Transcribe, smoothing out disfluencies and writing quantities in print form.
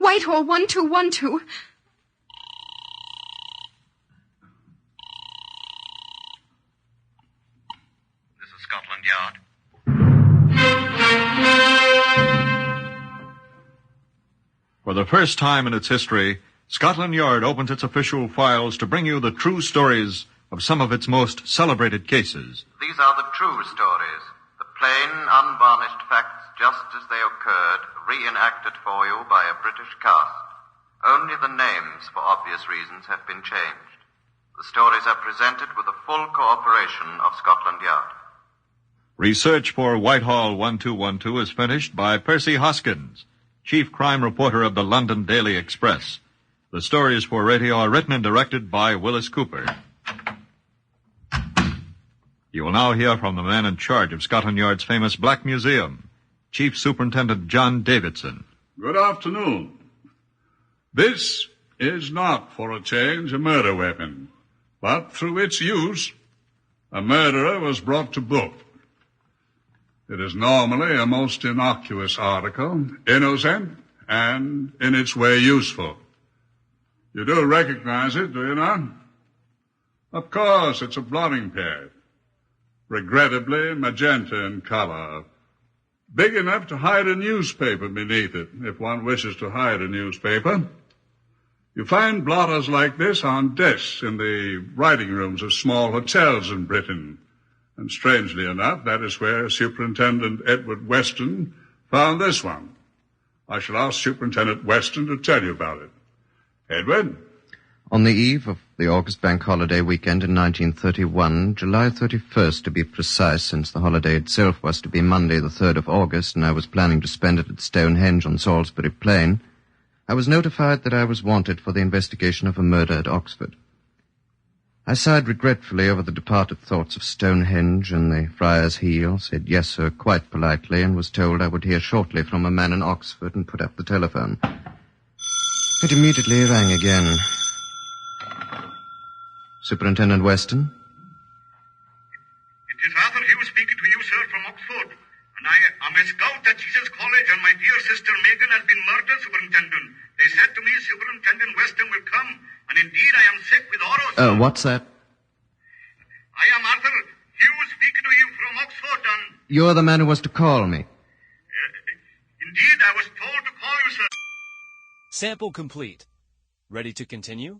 Whitehall 1212. This is Scotland Yard. For the first time in its history, Scotland Yard opens its official files to bring you the true stories of some of its most celebrated cases. These are the true stories, the plain, unvarnished facts just as they occurred, reenacted for you by a British cast. Only the names, for obvious reasons, have been changed. The stories are presented with the full cooperation of Scotland Yard. Research for Whitehall 1212 is finished by Percy Hoskins, chief crime reporter of the London Daily Express. The stories for radio are written and directed by Wyllis Cooper. You will now hear from the man in charge of Scotland Yard's famous Black Museum, Chief Superintendent John Davidson. Good afternoon. This is not, for a change, a murder weapon, but through its use, a murderer was brought to book. It is normally a most innocuous article, innocent, and in its way useful. You do recognize it, do you not? Of course, it's a blotting pad. Regrettably magenta in color. Big enough to hide a newspaper beneath it, if one wishes to hide a newspaper. You find blotters like this on desks in the writing rooms of small hotels in Britain. And strangely enough, that is where Superintendent Edward Weston found this one. I shall ask Superintendent Weston to tell you about it. Edward? On the eve of the August Bank Holiday weekend in 1931, July 31st to be precise, since the holiday itself was to be Monday the 3rd of August, and I was planning to spend it at Stonehenge on Salisbury Plain, I was notified that I was wanted for the investigation of a murder at Oxford. I sighed regretfully over the departed thoughts of Stonehenge and the Friar's Heel, said yes, sir, quite politely, and was told I would hear shortly from a man in Oxford, and put up the telephone. It immediately rang again. Superintendent Weston? It is Arthur Hughes speaking to you, sir, from Oxford. And I am a scout at Jesus College, and my dear sister Megan has been murdered, Superintendent. They said to me Superintendent Weston will come, and indeed I am sick with horror, sir. What's that? I am Arthur Hughes speaking to you from Oxford, and... You're the man who was to call me. Indeed, I was told to call you, sir. Sample complete. Ready to continue?